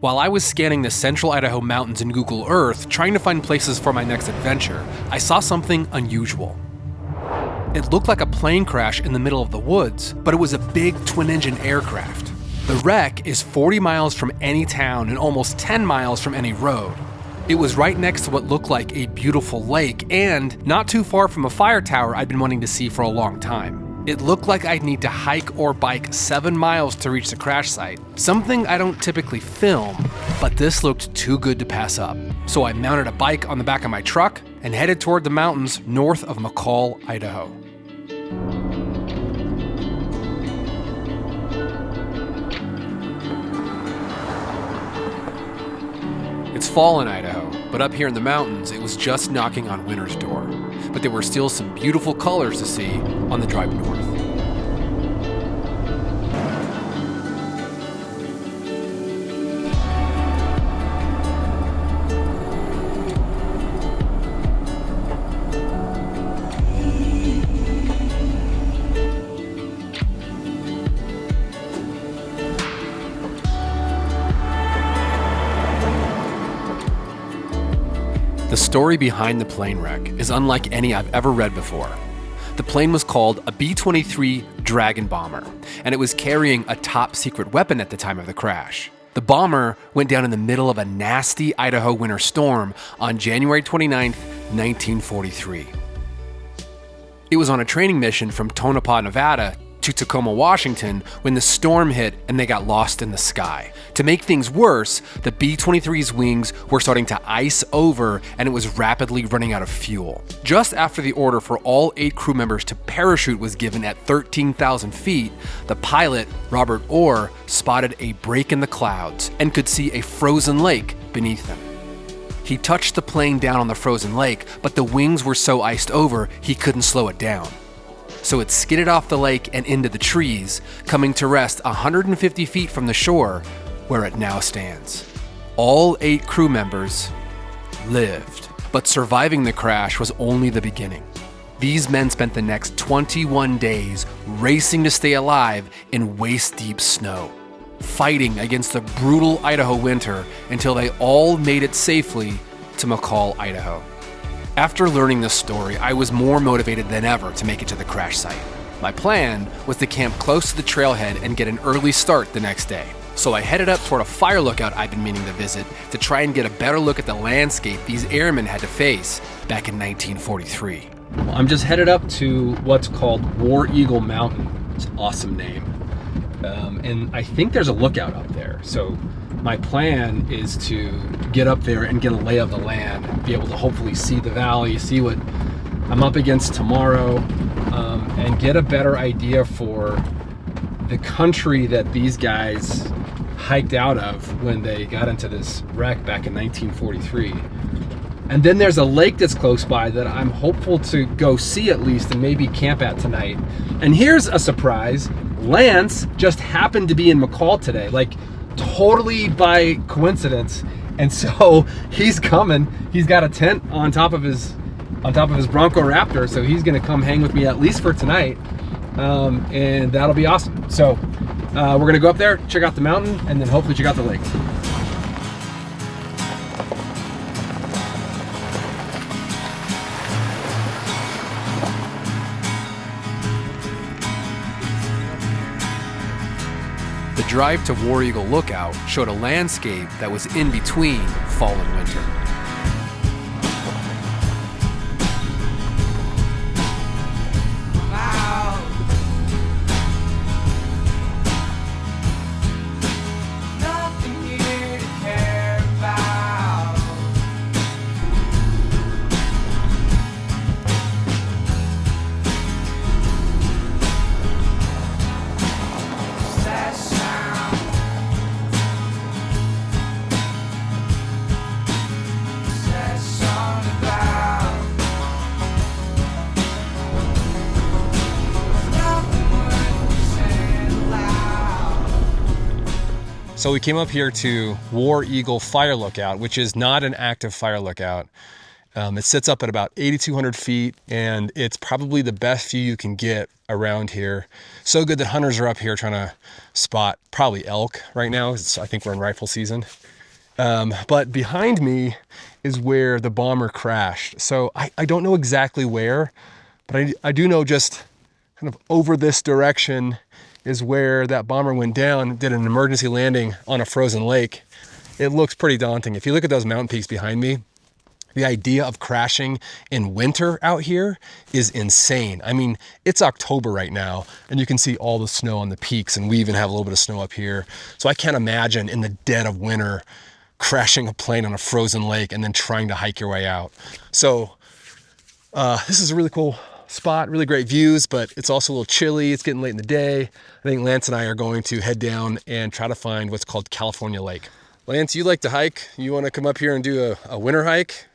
While I was scanning the central Idaho mountains in Google Earth, trying to find places for my next adventure, I saw something unusual. It looked like a plane crash in the middle of the woods, but it was a big twin-engine aircraft. The wreck is 40 miles from any town and almost 10 miles from any road. It was right next to what looked like a beautiful lake and not too far from a fire tower I'd been wanting to see for a long time. It looked like I'd need to hike or bike 7 miles to reach the crash site, something I don't typically film, but this looked too good to pass up. So I mounted a bike on the back of my truck and headed toward the mountains north of McCall, Idaho. It's fall in Idaho, but up here in the mountains, it was just knocking on winter's door. But there were still some beautiful colors to see on the drive north. The story behind the plane wreck is unlike any I've ever read before. The plane was called a B23 Dragon Bomber, and it was carrying a top-secret weapon at the time of the crash. The bomber went down in the middle of a nasty Idaho winter storm on January 29, 1943. It was on a training mission from Tonopah, Nevada to Tacoma, Washington when the storm hit and they got lost in the sky. To make things worse, the B-23's wings were starting to ice over and it was rapidly running out of fuel. Just after the order for all 8 crew members to parachute was given at 13,000 feet, the pilot, Robert Orr, spotted a break in the clouds and could see a frozen lake beneath them. He touched the plane down on the frozen lake, but the wings were so iced over he couldn't slow it down. So it skidded off the lake and into the trees, coming to rest 150 feet from the shore, where it now stands. All 8 crew members lived, but surviving the crash was only the beginning. These men spent the next 21 days racing to stay alive in waist-deep snow, fighting against the brutal Idaho winter until they all made it safely to McCall, Idaho. After learning this story, I was more motivated than ever to make it to the crash site. My plan was to camp close to the trailhead and get an early start the next day. So I headed up toward a fire lookout I'd been meaning to visit to try and get a better look at the landscape these airmen had to face back in 1943. Well, I'm just headed up to what's called War Eagle Mountain. It's an awesome name. And I think there's a lookout up there. So my plan is to get up there and get a lay of the land, be able to hopefully see the valley, see what I'm up against tomorrow, and get a better idea for the country that these guys hiked out of when they got into this wreck back in 1943. And then there's a lake that's close by that I'm hopeful to go see at least and maybe camp at tonight. And here's a surprise. Lance just happened to be in McCall today, like totally by coincidence. And so he's coming. He's got a tent on top of his Bronco Raptor, so he's gonna come hang with me at least for tonight. And that'll be awesome. So we're gonna go up there, check out the mountain, and then hopefully check out the lake. The drive to War Eagle Lookout showed a landscape that was in between fall and winter. So we came up here to War Eagle Fire Lookout, which is not an active fire lookout. It sits up at about 8,200 feet, and it's probably the best view you can get around here. So good that hunters are up here trying to spot probably elk right now. I think we're in rifle season. But behind me is where the bomber crashed. So I don't know exactly where, but I do know just kind of over this direction is where that bomber went down, did an emergency landing on a frozen lake. It looks pretty daunting. If you look at those mountain peaks behind me, the idea of crashing in winter out here is insane. I mean, it's October right now, and you can see all the snow on the peaks, and we even have a little bit of snow up here. So I can't imagine in the dead of winter crashing a plane on a frozen lake and then trying to hike your way out. So this is a really cool spot, really great views, but it's also a little chilly. It's getting late in the day. I think Lance and I are going to head down and try to find what's called California Lake. Lance, you like to hike. You want to come up here and do a winter hike?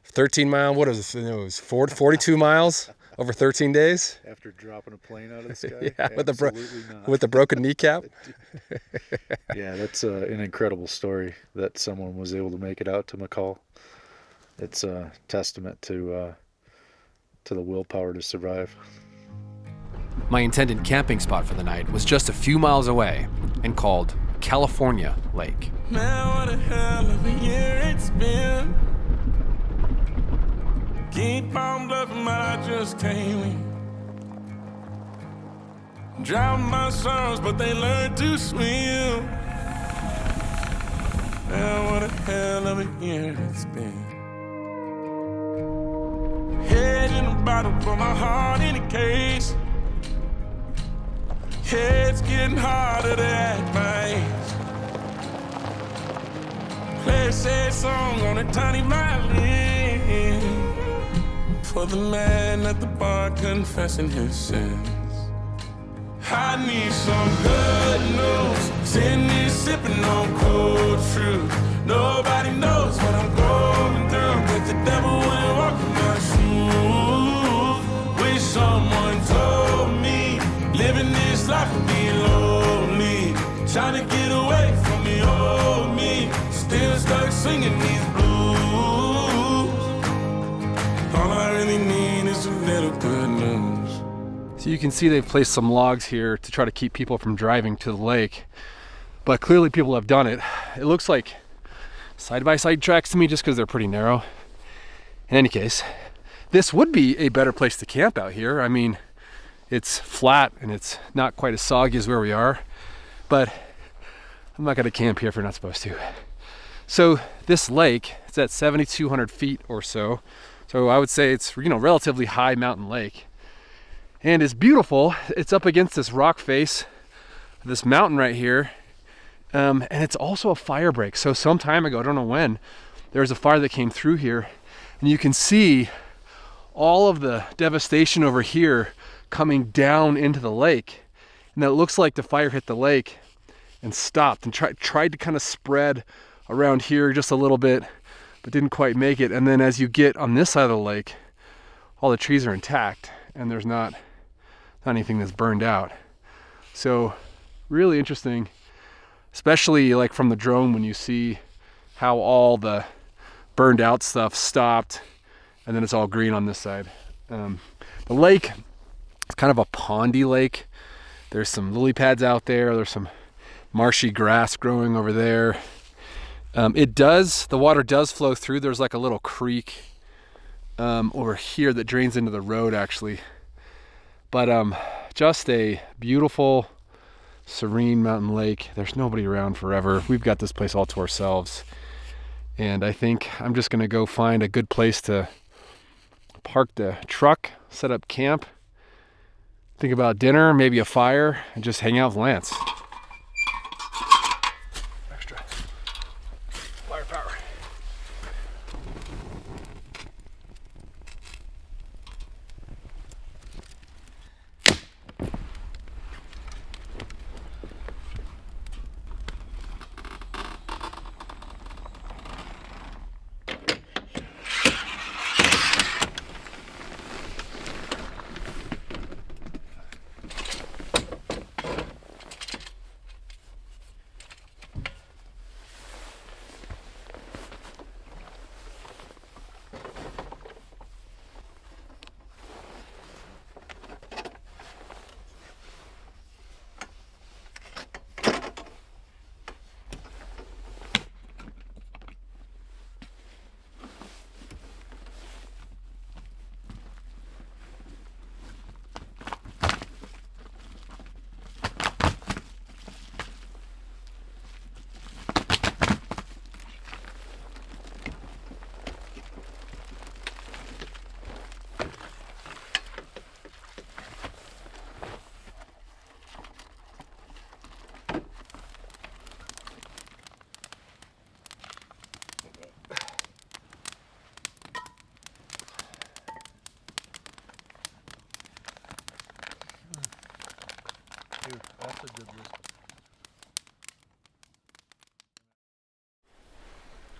13 mile, what is it? It was 42 miles over 13 days. After dropping a plane out of the sky? Yeah, not. With the broken kneecap. Yeah, that's an incredible story that someone was able to make it out to McCall. It's a testament to the willpower to survive. My intended camping spot for the night was just a few miles away and called California Lake. Man, what a hell of a year it's been. Keep on bluffing, but I just can't win. Drown my sons, but they learn to swim. Man, what a hell of a year it's been. Head in a bottle, put my heart in a case. Head's getting harder to act my age. Play a sad song on a tiny violin. For the man at the bar confessing his sins. I need some good news. Send me sipping on cold truth. Nobody knows what I'm going through. But the devil will walk in my shoes. Wish someone told me living this life would be lonely. Trying to get away from the old me. Still stuck singing these blues. All I really need is a little good news. So you can see they've placed some logs here to try to keep people from driving to the lake, but clearly people have done it. It looks like side-by-side tracks to me just because they're pretty narrow. In any case, this would be a better place to camp out here. I mean, it's flat and it's not quite as soggy as where we are, but I'm not gonna camp here if we're not supposed to. So this lake, it's at 7,200 feet or so. So I would say it's, relatively high mountain lake. And it's beautiful. It's up against this rock face, this mountain right here. And it's also a fire break. So some time ago, I don't know when, there was a fire that came through here. And you can see all of the devastation over here coming down into the lake. And it looks like the fire hit the lake and stopped and tried to kind of spread around here just a little bit, but didn't quite make it. And then as you get on this side of the lake, all the trees are intact and there's not anything that's burned out. So really interesting, especially like from the drone when you see how all the burned out stuff stopped and then it's all green on this side. The lake is kind of a pondy lake. There's some lily pads out there. There's some marshy grass growing over there. The water does flow through. There's like a little creek over here that drains into the road actually. But just a beautiful, serene mountain lake. There's nobody around forever. We've got this place all to ourselves. And I think I'm just gonna go find a good place to park the truck, set up camp, think about dinner, maybe a fire, and just hang out with Lance.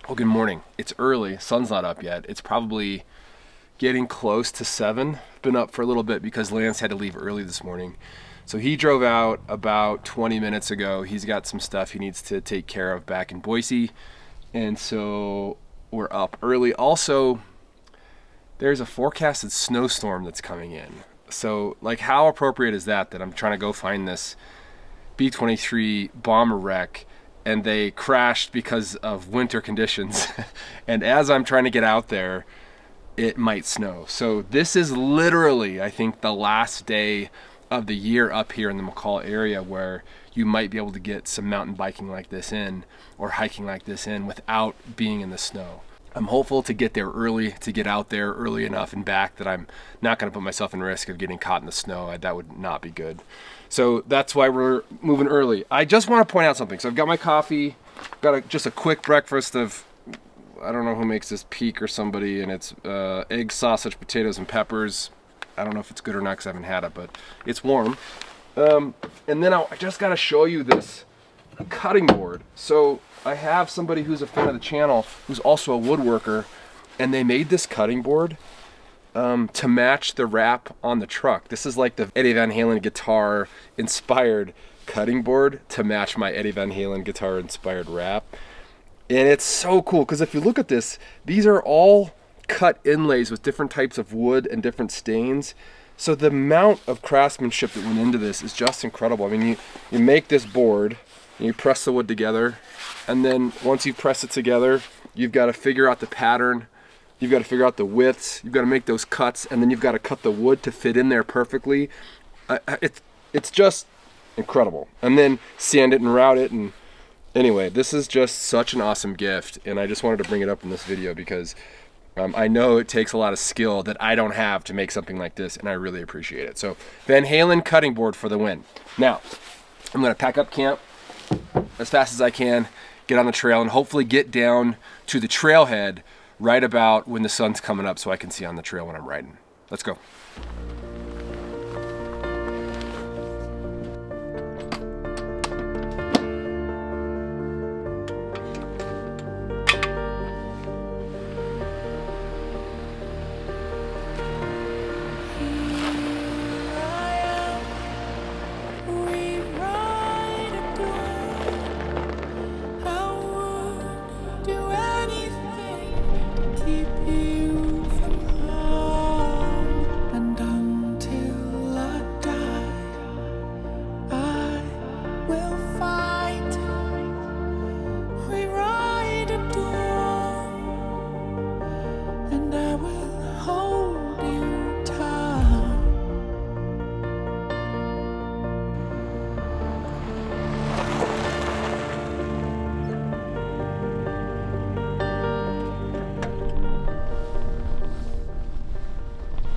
Well, good morning. It's early. Sun's not up yet. It's probably getting close to 7. Been up for a little bit because Lance had to leave early this morning. So he drove out about 20 minutes ago. He's got some stuff he needs to take care of back in Boise. And so we're up early. Also, there's a forecasted snowstorm that's coming in. So like, how appropriate is that I'm trying to go find this B23 bomber wreck, and they crashed because of winter conditions. And as I'm trying to get out there, it might snow. So this is literally, I think, the last day of the year up here in the McCall area where you might be able to get some mountain biking like this in, or hiking like this in, without being in the snow. I'm hopeful to get there early, to get out there early enough and back that I'm not going to put myself in risk of getting caught in the snow. That would not be good. So that's why we're moving early. I just want to point out something. So I've got my coffee, got just a quick breakfast of, I don't know who makes this, Peak or somebody, and it's egg, sausage, potatoes, and peppers. I don't know if it's good or not because I haven't had it, but it's warm. And then I just got to show you this cutting board. So I have somebody who's a fan of the channel who's also a woodworker, and they made this cutting board to match the wrap on the truck. This is like the Eddie Van Halen guitar inspired cutting board to match my Eddie Van Halen guitar inspired wrap. And it's so cool because if you look at this, these are all cut inlays with different types of wood and different stains. So the amount of craftsmanship that went into this is just incredible. I mean, you make this board and you press the wood together, and then once you press it together, you've got to figure out the pattern, you've got to figure out the widths, you've got to make those cuts, and then you've got to cut the wood to fit in there perfectly. It's just incredible. And then sand it and route it. And anyway, this is just such an awesome gift, and I just wanted to bring it up in this video because I know it takes a lot of skill that I don't have to make something like this, and I really appreciate it. So Van Halen cutting board for the win. Now, I'm going to pack up camp as fast as I can, get on the trail, and hopefully get down to the trailhead right about when the sun's coming up so I can see on the trail when I'm riding. Let's go.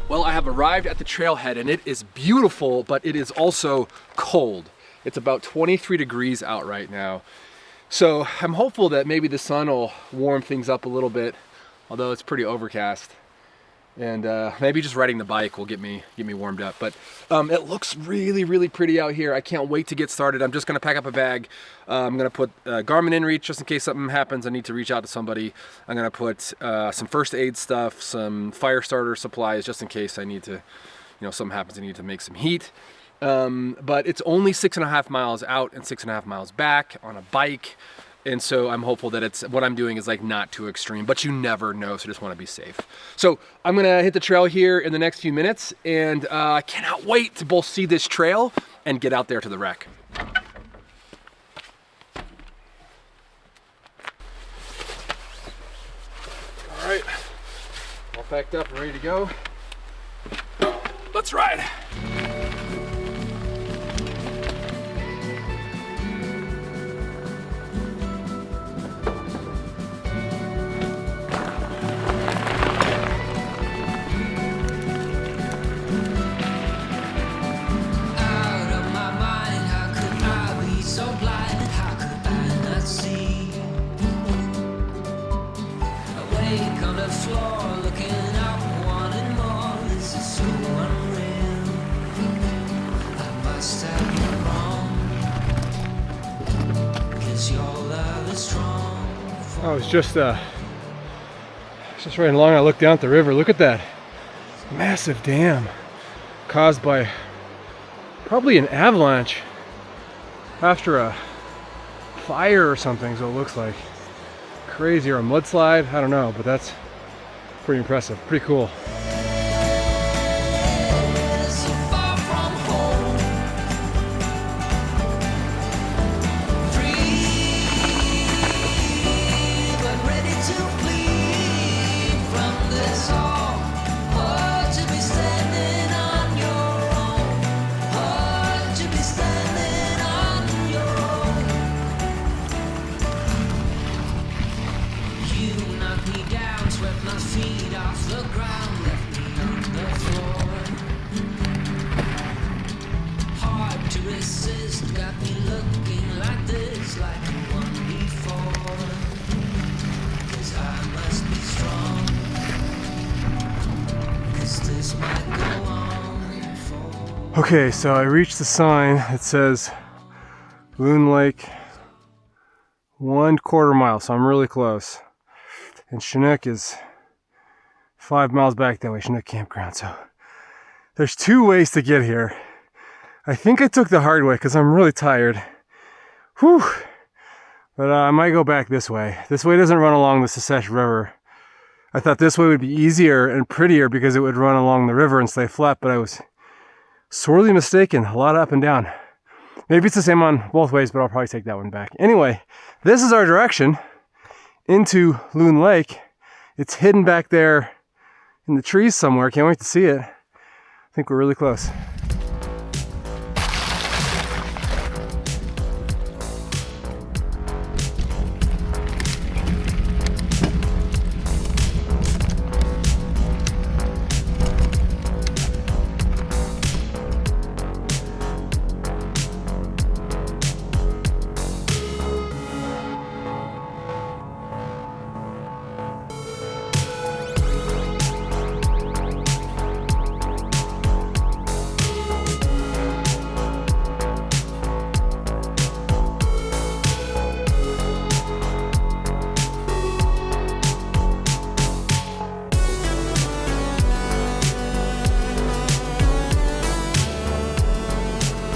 Well, I have arrived at the trailhead and it is beautiful, but it is also cold. It's about 23 degrees out right now. So I'm hopeful that maybe the sun will warm things up a little bit, although it's pretty overcast. And maybe just riding the bike will get me warmed up. But it looks really, really pretty out here. I can't wait to get started. I'm just gonna pack up a bag. I'm gonna put Garmin in reach just in case something happens. I need to reach out to somebody. I'm gonna put some first aid stuff, some fire starter supplies, just in case I need to, you know, something happens, I need to make some heat. But it's only 6.5 miles out and 6.5 miles back on a bike. And so I'm hopeful that it's, what I'm doing is like not too extreme, but you never know, so just want to be safe. So I'm gonna hit the trail here in the next few minutes, and I cannot wait to both see this trail and get out there to the wreck. All right, all packed up and ready to go. Let's ride. I was just riding along. I looked down at the river. Look at that massive dam caused by probably an avalanche after a fire or something, so it looks like. Crazy, or a mudslide, I don't know, but that's pretty impressive, pretty cool. Okay, so I reached the sign that says Loon Lake 1/4 mile, so I'm really close. And Chinook is 5 miles back that way, Chinook Campground. So there's 2 ways to get here. I think I took the hard way because I'm really tired. Whew. But I might go back this way. This way doesn't run along the Secesh River. I thought this way would be easier and prettier because it would run along the river and stay flat, but I was sorely mistaken. A lot up and down. Maybe it's the same on both ways, but I'll probably take that one back. Anyway, this is our direction into Loon Lake. It's hidden back there in the trees somewhere. Can't wait to see it. I think we're really close.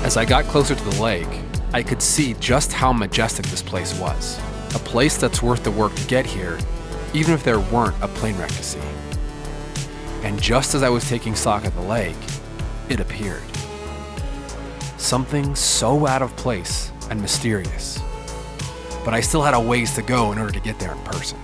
As I got closer to the lake, I could see just how majestic this place was. A place that's worth the work to get here, even if there weren't a plane wreck to see. And just as I was taking stock of the lake, it appeared. Something so out of place and mysterious. But I still had a ways to go in order to get there in person.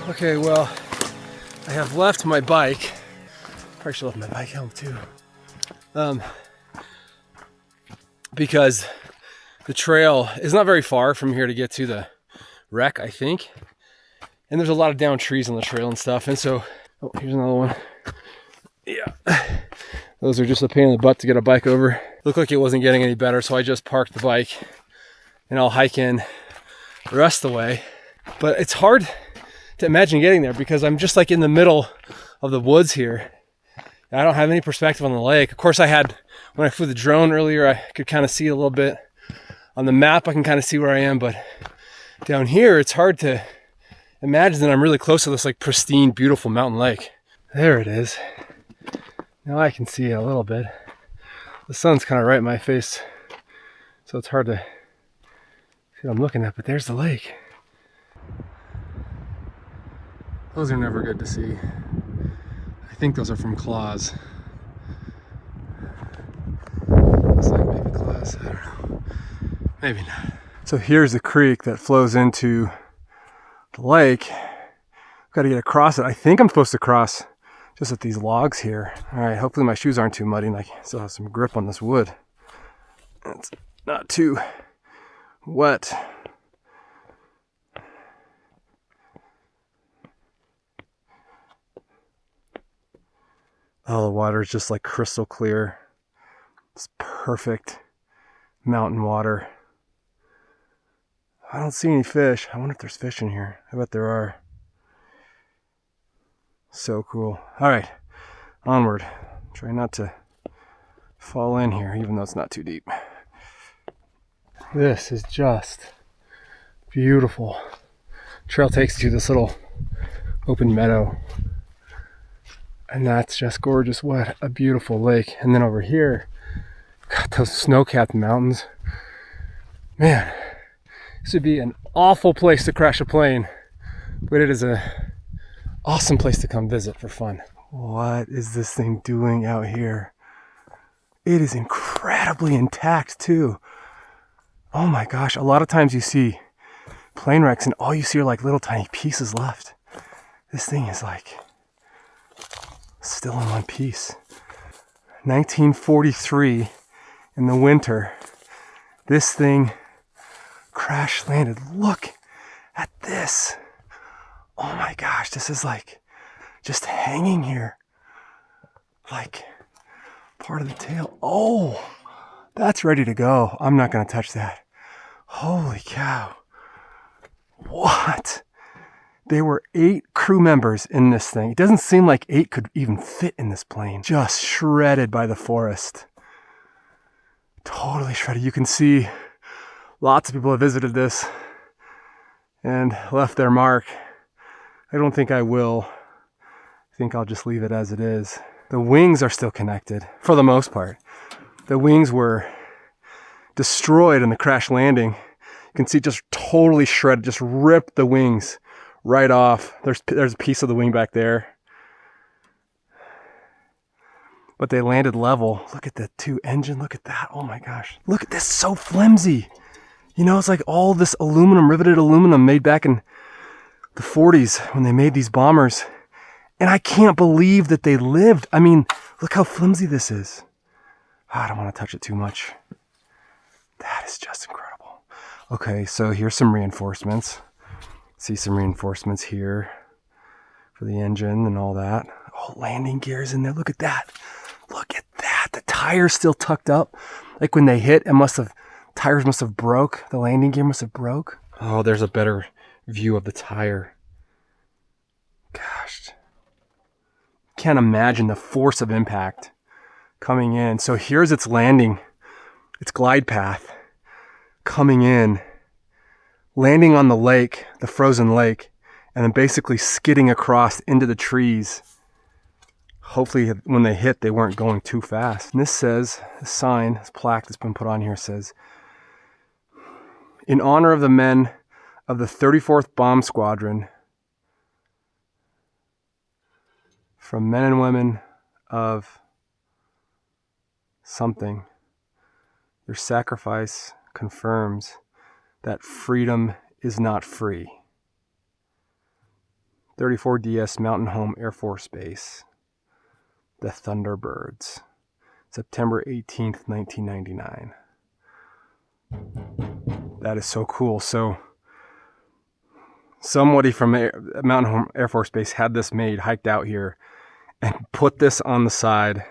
Okay, well, I have left my bike. Probably should have left my bike home too. Because the trail is not very far from here to get to the wreck, I think. And there's a lot of down trees on the trail and stuff. And so, oh, here's another one. Yeah. Those are just a pain in the butt to get a bike over. Looked like it wasn't getting any better, so I just parked the bike and I'll hike in the rest of the way. But it's hard to imagine getting there because I'm just like in the middle of the woods here. I don't have any perspective on the lake. Of course, I had, when I flew the drone earlier, I could kind of see a little bit. On the map, I can kind of see where I am, but down here, it's hard to imagine that I'm really close to this like pristine, beautiful mountain lake. There it is. Now I can see it a little bit. The sun's kind of right in my face, so it's hard to see what I'm looking at, but there's the lake. Those are never good to see. I think those are from claws. Looks like maybe claws, I don't know. Maybe not. So here's the creek that flows into the lake. Got to get across it. I think I'm supposed to cross just at these logs here. All right, hopefully my shoes aren't too muddy and I still have some grip on this wood. It's not too wet. Oh, the water is just like crystal clear. It's perfect mountain water. I don't see any fish. I wonder if there's fish in here. I bet there are. So cool. All right, onward. Try not to fall in here, even though it's not too deep. This is just beautiful. Trail takes you to this little open meadow. And that's just gorgeous. What a beautiful lake. And then over here, got those snow-capped mountains. Man, this would be an awful place to crash a plane, but it is a awesome place to come visit for fun. What is this thing doing out here? It is incredibly intact too. Oh my gosh, a lot of times you see plane wrecks and all you see are like little tiny pieces left. This thing is like still in one piece. 1943 in the winter, this thing crash landed. Look at this. Oh my gosh, this is like just hanging here. Like part of the tail. Oh, that's ready to go. I'm not gonna touch that. Holy cow. What? There were 8 crew members in this thing. It doesn't seem like 8 could even fit in this plane. Just shredded by the forest. Totally shredded. You can see lots of people have visited this and left their mark. I don't think I will. I think I'll just leave it as it is. The wings are still connected for the most part. The wings were destroyed in the crash landing. You can see just totally shredded, just ripped the wings right off. There's a piece of the wing back there. But they landed level. Look at the 2 engine, look at that. Oh my gosh. Look at this, so flimsy. You know, it's like all this aluminum, riveted aluminum made back in the 40s when they made these bombers. And I can't believe that they lived. I mean, look how flimsy this is. I don't want to touch it too much. That is just incredible. Okay, so here's some reinforcements. See some reinforcements here for the engine and all that. Oh, landing gears in there. Look at that. Look at that. The tire's still tucked up. Like when they hit, tires must have broke. The landing gear must have broke. Oh, there's a better view of the tire. Gosh. Can't imagine the force of impact coming in. So here's its landing, its glide path coming in, landing on the lake, the frozen lake, and then basically skidding across into the trees. Hopefully when they hit, they weren't going too fast. And this says, the sign, this plaque that's been put on here says, in honor of the men of the 34th Bomb Squadron, from men and women of something, your sacrifice confirms that freedom is not free. 34DS Mountain Home Air Force Base, the Thunderbirds, September 18th, 1999. That is so cool. So somebody from Mountain Home Air Force Base had this made, hiked out here, and put this on the side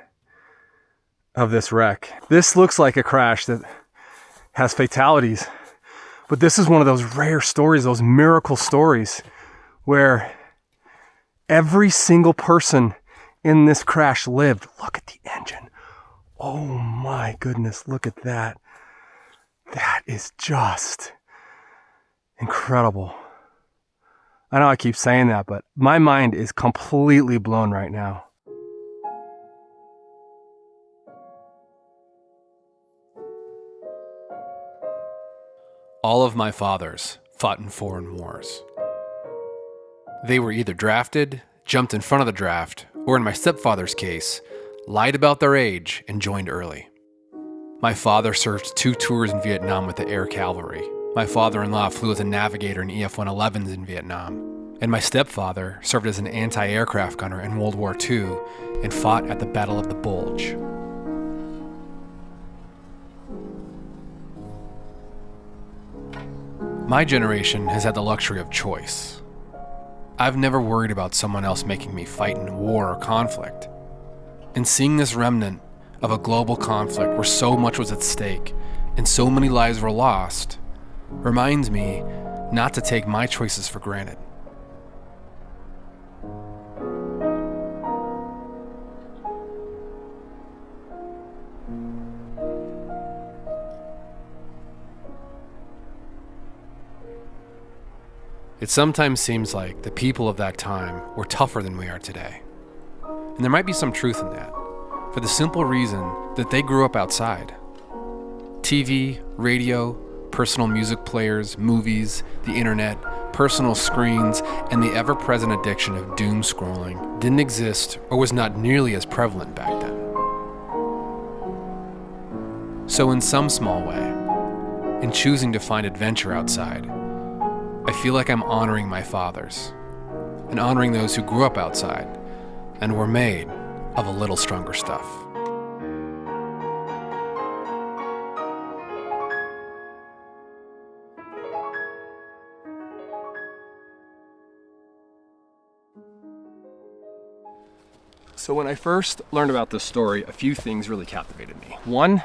of this wreck. This looks like a crash that has fatalities, but this is one of those rare stories, those miracle stories, where every single person in this crash lived. Look at the engine. Oh my goodness, look at that. That is just incredible. I know I keep saying that, but my mind is completely blown right now. All of my fathers fought in foreign wars. They were either drafted, jumped in front of the draft, or in my stepfather's case, lied about their age and joined early. My father served 2 tours in Vietnam with the Air Cavalry. My father-in-law flew as a navigator in EF-111s in Vietnam. And my stepfather served as an anti-aircraft gunner in World War II and fought at the Battle of the Bulge. My generation has had the luxury of choice. I've never worried about someone else making me fight in war or conflict. And seeing this remnant of a global conflict where so much was at stake and so many lives were lost reminds me not to take my choices for granted. It sometimes seems like the people of that time were tougher than we are today. And there might be some truth in that, for the simple reason that they grew up outside. TV, radio, personal music players, movies, the internet, personal screens, and the ever-present addiction of doom scrolling didn't exist or was not nearly as prevalent back then. So in some small way, in choosing to find adventure outside, I feel like I'm honoring my fathers and honoring those who grew up outside and were made of a little stronger stuff. So when I first learned about this story, a few things really captivated me. One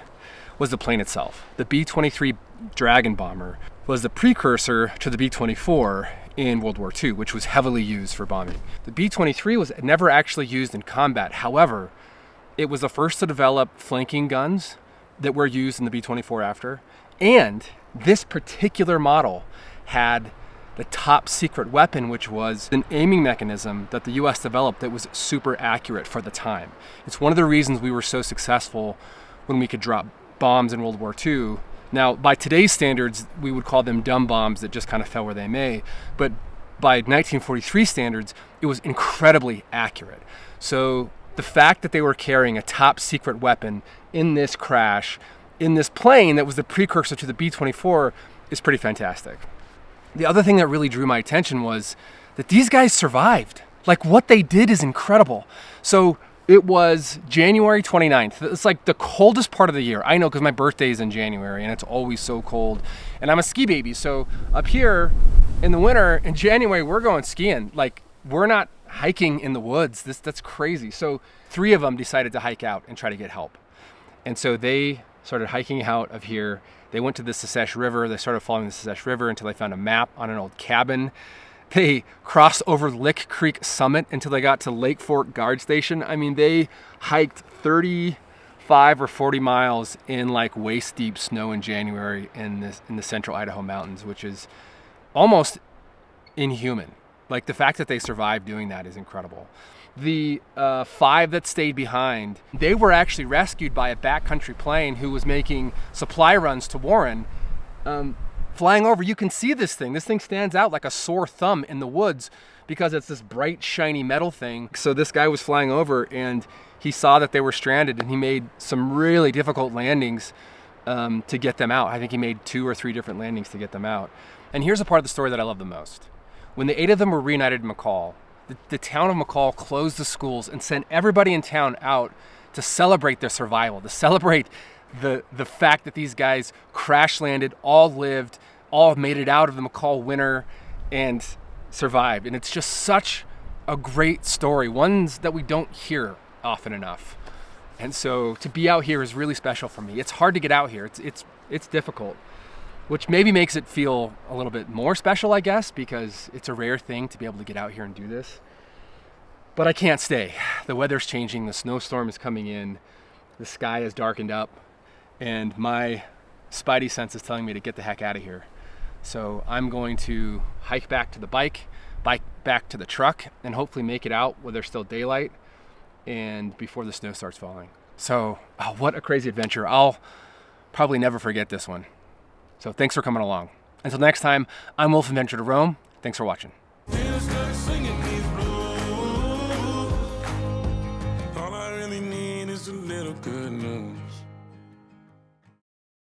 was the plane itself. The B23 Dragon Bomber was the precursor to the B24 in World War II, which was heavily used for bombing. The B23 was never actually used in combat. However, it was the first to develop flanking guns that were used in the B24 after. And this particular model had the top secret weapon, which was an aiming mechanism that the US developed that was super accurate for the time. It's one of the reasons we were so successful when we could drop bombs in World War II. Now, by today's standards, we would call them dumb bombs that just kind of fell where they may. But by 1943 standards, it was incredibly accurate. So the fact that they were carrying a top secret weapon in this crash, in this plane that was the precursor to the B-24, is pretty fantastic. The other thing that really drew my attention was that these guys survived. Like, what they did is incredible. So it was January 29th. It's like the coldest part of the year. I know, because my birthday is in January and it's always so cold. And I'm a ski baby. So up here in the winter, in January, we're going skiing. Like, we're not hiking in the woods. That's crazy. So 3 of them decided to hike out and try to get help. And so they started hiking out of here. They went to the Secesh River. They started following the Secesh River until they found a map on an old cabin. They crossed over Lick Creek Summit until they got to Lake Fork Guard Station. I mean, they hiked 35 or 40 miles in like waist deep snow in January in the central Idaho mountains, which is almost inhuman. Like, the fact that they survived doing that is incredible. The 5 that stayed behind, they were actually rescued by a backcountry plane who was making supply runs to Warren. Flying over, you can see this thing. This thing stands out like a sore thumb in the woods because it's this bright, shiny metal thing. So this guy was flying over and he saw that they were stranded, and he made some really difficult landings to get them out. I think he made 2 or 3 different landings to get them out. And here's a part of the story that I love the most. When the 8 of them were reunited in McCall, the town of McCall closed the schools and sent everybody in town out to celebrate their survival, to celebrate the fact that these guys crash landed, all lived, all made it out of the McCall winter and survived. And it's just such a great story, ones that we don't hear often enough. And so to be out here is really special for me. It's hard to get out here. It's difficult, which maybe makes it feel a little bit more special, I guess, because it's a rare thing to be able to get out here and do this. But I can't stay. The weather's changing, the snowstorm is coming in, the sky is darkened up, and my spidey sense is telling me to get the heck out of here. So I'm going to hike back to the bike back to the truck, and hopefully make it out while there's still daylight and before the snow starts falling. So, what a crazy adventure. I'll probably never forget this one. So thanks for coming along. Until next time, I'm Wolf Adventure to Roam. Thanks for watching. All I really need is a little good news.